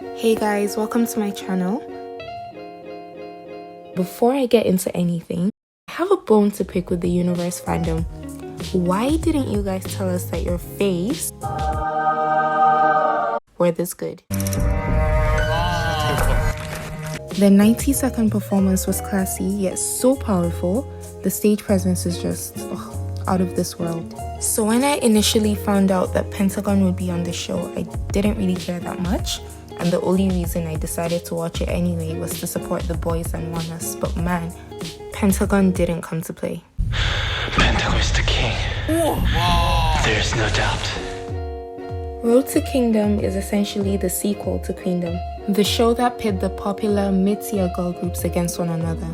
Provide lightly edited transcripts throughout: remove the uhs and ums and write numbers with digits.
Hey guys, welcome to my channel. Before I get into anything, I have a bone to pick with the Universe fandom. Why didn't you guys tell us that your face were this good? The 90-second performance was classy, yet so powerful. The stage presence is just out of this world. So when I initially found out that Pentagon would be on the show, I didn't really care that much. And the only reason I decided to watch it anyway was to support the boys and Oneness. But man, Pentagon didn't come to play. Pentagon is the king. There's no doubt. Road to Kingdom is essentially the sequel to Queendom, the show that pit the popular mid-tier girl groups against one another.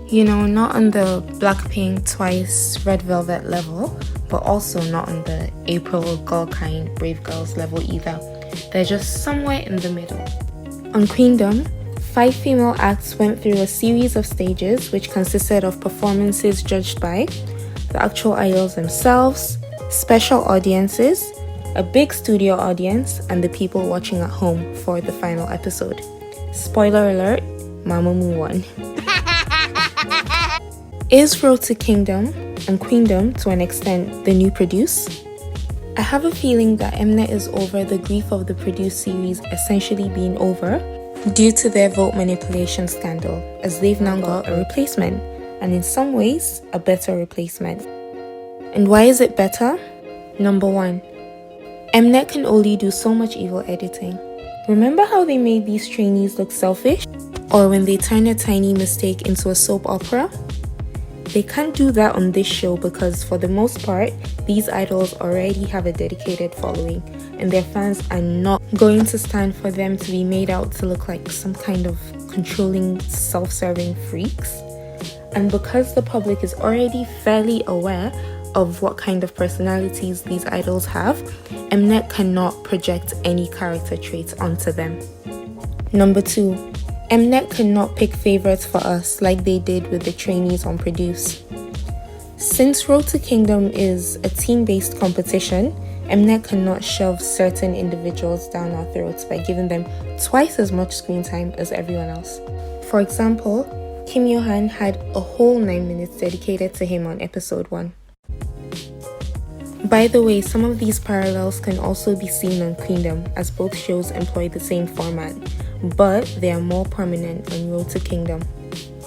You know, not on the Blackpink, Twice, Red Velvet level, but also not on the April, Girlkind, Brave Girls level either. They're just somewhere in the middle. On Queendom, 5 female acts went through a series of stages which consisted of performances judged by the actual idols themselves, special audiences, a big studio audience, and the people watching at home for the final episode. Spoiler alert, Mamamoo won. Is Road to Kingdom and Queendom, to an extent, the new Produce? I have a feeling that Mnet is over the grief of the Produce series essentially being over due to their vote manipulation scandal, as they've now got a replacement, and in some ways, a better replacement. And why is it better? Number 1, Mnet can only do so much evil editing. Remember how they made these trainees look selfish? Or when they turned a tiny mistake into a soap opera? They can't do that on this show because for the most part, these idols already have a dedicated following and their fans are not going to stand for them to be made out to look like some kind of controlling, self-serving freaks. And because the public is already fairly aware of what kind of personalities these idols have, Mnet cannot project any character traits onto them. Number 2, Mnet cannot pick favorites for us like they did with the trainees on Produce. Since Road to Kingdom is a team-based competition, Mnet cannot shove certain individuals down our throats by giving them twice as much screen time as everyone else. For example, Kim Yo-han had a whole 9 minutes dedicated to him on episode 1. By the way, some of these parallels can also be seen on Queendom, as both shows employ the same format, but they are more prominent on Road to Kingdom.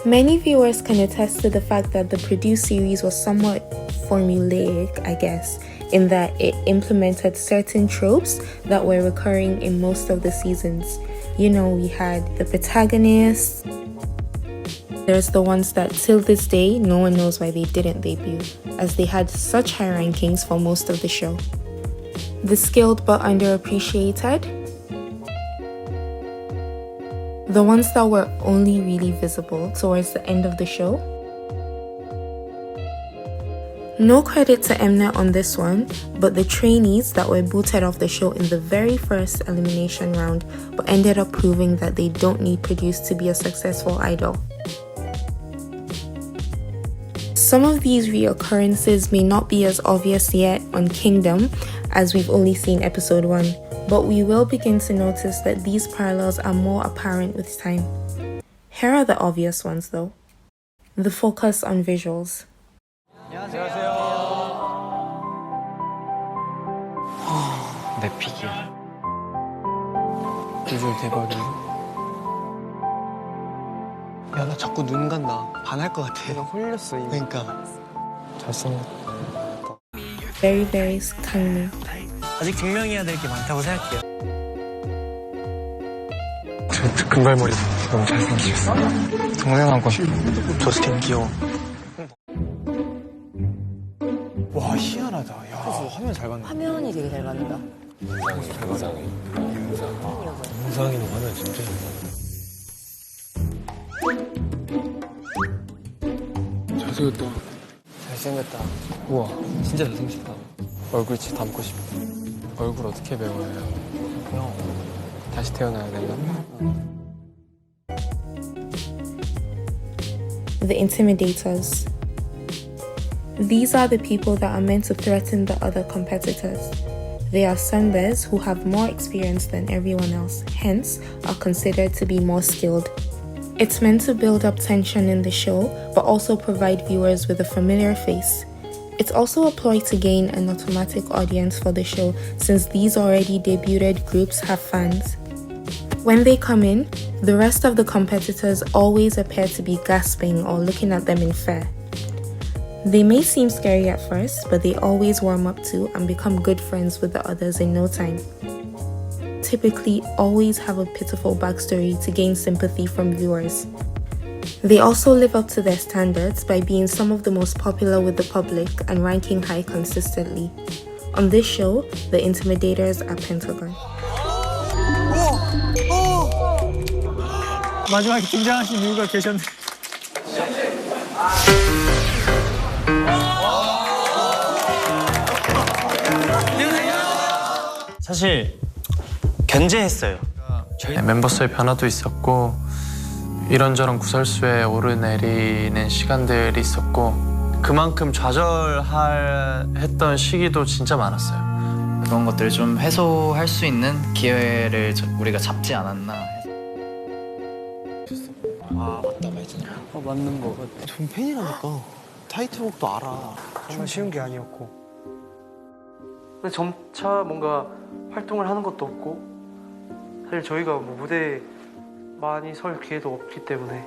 Many viewers can attest to the fact that the Produce series was somewhat formulaic, I guess, in that it implemented certain tropes that were recurring in most of the seasons. You know, we had the protagonists. There's the ones that till this day, no one knows why they didn't debut, as they had such high rankings for most of the show. The skilled but underappreciated. The ones that were only really visible towards the end of the show. No credit to Mnet on this one, but the trainees that were booted off the show in the very first elimination round but ended up proving that they don't need Produce to be a successful idol. Some of these reoccurrences may not be as obvious yet on Kingdom, as we've only seen episode 1, but we will begin to notice that these parallels are more apparent with time. Here are the obvious ones though. The focus on visuals. 내 픽이야. 비주얼 대박이야. 야, 나 자꾸 눈 간다. 반할 것 같아. 그냥 홀렸어, 이미. 그러니까. 잘생겼다. Very, very 강미. 아직 증명해야 될 게 많다고 생각해요. 저 금발머리 너무 잘생기셨어. 동생하고 저스틴 귀여워. 와, 희한하다. 야, 화면 잘 받는다. 화면이 되게 잘 받는다. 영상이는 화면 진짜 잘생겼다. 잘생겼다. 우와, 진짜 잘생겼다. 얼굴 진짜 닮고 싶어. 얼굴 어떻게 배워요? 그냥 다시 태어나야 되나? The intimidators. These are the people that are meant to threaten the other competitors. They are sunbears who have more experience than everyone else, hence are considered to be more skilled. It's meant to build up tension in the show, but also provide viewers with a familiar face. It's also a ploy to gain an automatic audience for the show, since these already debuted groups have fans. When they come in, the rest of the competitors always appear to be gasping or looking at them in fear. They may seem scary at first, but they always warm up to and become good friends with the others in no time. Typically, always have a pitiful backstory to gain sympathy from viewers. They also live up to their standards by being some of the most popular with the public and ranking high consistently. On this show, the intimidators are Pentagon. 마지막에 등장하신 이유가 계셨네. 사실 견제했어요. 저희 멤버수의 변화도 있었고 이런저런 구설수에 오르내리는 시간들이 있었고 그만큼 좌절했던 시기도 진짜 많았어요. 그런 것들을 좀 해소할 수 있는 기회를 우리가 잡지 않았나 해서. 아 맞다 말잖아. 맞는 거 같아. 전 팬이라니까. 타이틀곡도 알아. 정말 쉬운 게 아니었고. 근데 점차 뭔가 활동을 하는 것도 없고 사실 저희가 뭐 무대에 많이 설 기회도 없기 때문에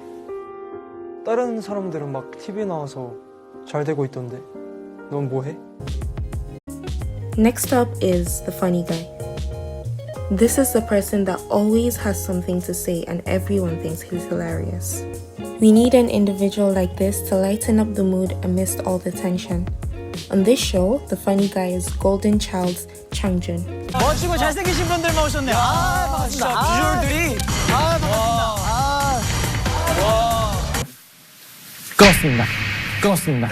다른 사람들은 막 TV 나와서 잘 되고 있던데 넌 뭐해? Next up is the funny guy. This is the person that always has something to say and everyone thinks he's hilarious. We need an individual like this to lighten up the mood amidst all the tension. On this show, the funny guy is Golden Child's Changjun. 멋지고 잘생기신 분들만 오셨네요. 아, 반갑습니다. 비주얼들이. 아, 반갑습니다. 끊었습니다. 끊었습니다.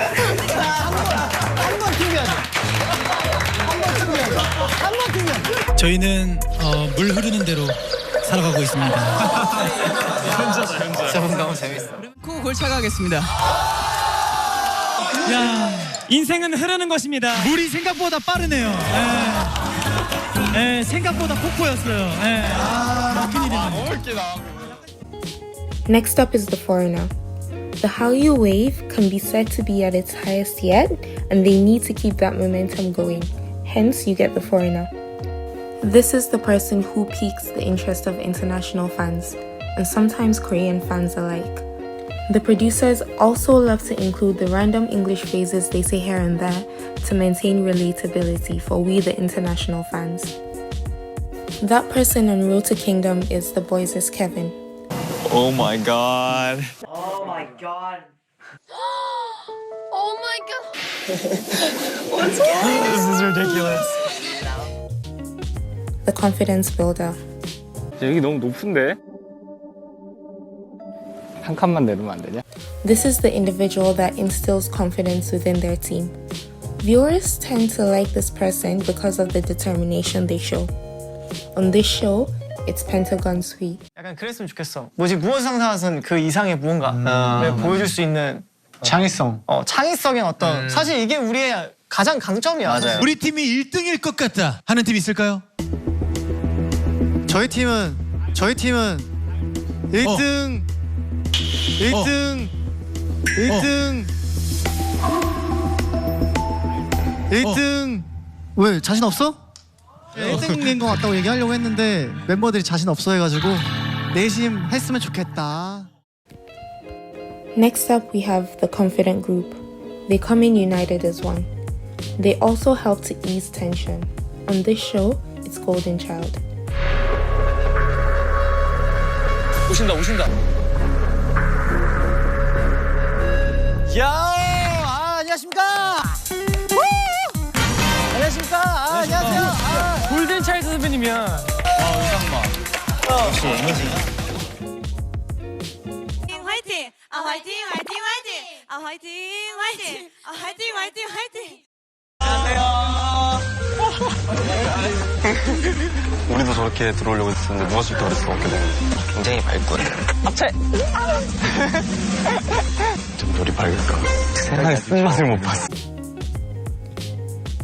한번 튕겨야죠. 한번 튕겨야죠. 저희는 물 흐르는 대로 살아가고 있습니다. 저분 너무 재밌어. 코 골차가겠습니다. 야, 인생은 흐르는 것입니다. 물이 생각보다 빠르네요. 생각보다 폭포였어요. 큰 일이네요. Next up is the foreigner. The Hallyu wave can be said to be at its highest yet, and they need to keep that momentum going. Hence, you get the foreigner. This is the person who piques the interest of international fans, and sometimes Korean fans alike. The producers also love to include the random English phrases they say here and there to maintain relatability for we the international fans. That person on Road to Kingdom is the boys' Kevin. Oh my god. Oh my god. Oh my god. This is ridiculous. The confidence builder. 여기 너무 높은데? 한 칸만 내리면 안 되냐? This is the individual that instills confidence within their team. Viewers tend to like this person because of the determination they show. On this show, it's Pentagon Sweet. 약간 그랬으면 좋겠어. 뭐지 무엇 상상하선 그 이상의 무언가를 보여줄 수 있는 창의성. 창의성의 어떤 사실 이게 우리의 가장 강점이야. 맞아요. 우리 팀이 1등일 것 같다 하는 팀 있을까요? 저희 팀은 1등 1등 왜 자신 없어? 1등인 것 같다고 얘기하려고 했는데 멤버들이 자신 없어 해가지고 내심 했으면 좋겠다. Next up, we have the confident group. They come in united as one. They also help to ease tension. On this show, it's Golden Child. 오신다. 안녕하십니까? 안녕하십니까? 안녕하세요. 골든 차일드 선배님이야. 화이팅! 화이팅! 우리도 저렇게 들어오려고 했었는데 누가 줄까 그랬어. 어깨 너무 굉장히 밝고 합체! 좀 별이 밝을까? 생각에 쓴맛을 못 봤어.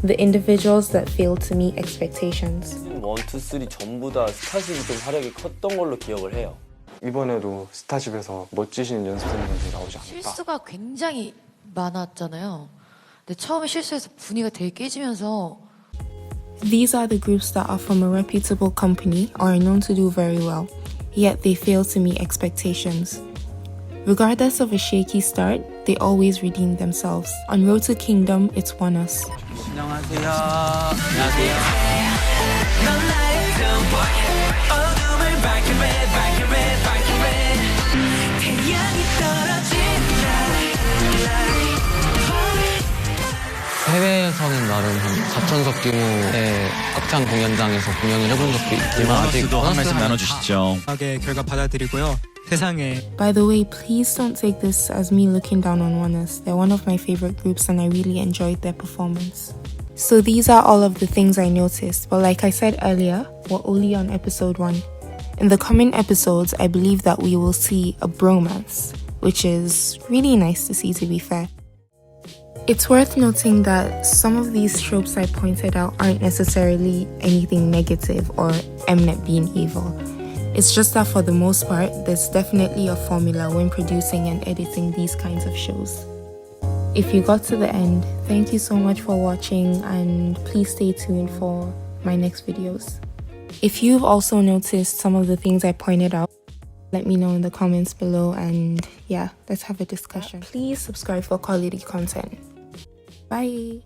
the individuals that failed to meet expectations. 1, 2, 3 전부 다 스타쉽이 좀 활약이 컸던 걸로 기억을 해요. 이번에도 스타쉽에서 멋지신 연습생분들이 나오지 않을까. 실수가 굉장히 많았잖아요. 근데 처음에 실수해서 분위기가 되게 깨지면서 These are the groups that are from a reputable company or are known to do very well, yet they fail to meet expectations. Regardless of a shaky start, they always redeem themselves. On Road to Queendom, it's One Us. 안녕하세요. 안녕하세요. 해외에서는 나름 한 4,000석 규모의 꽉찬 공연장에서 공연을 해본 적도 있지만 아직 한 말씀 나눠주시죠. 결과 받아들이고요. 세상에. By the way, please don't take this as me looking down on One Us. They're one of my favorite groups and I really enjoyed their performance. So these are all of the things I noticed, but like I said earlier, we're only on episode 1. In the coming episodes, I believe that we will see a bromance, which is really nice to see, to be fair. It's worth noting that some of these tropes I pointed out aren't necessarily anything negative or Mnet being evil. It's just that for the most part, there's definitely a formula when producing and editing these kinds of shows. If you got to the end, thank you so much for watching and please stay tuned for my next videos. If you've also noticed some of the things I pointed out, let me know in the comments below and yeah, let's have a discussion. Please subscribe for quality content. Bye!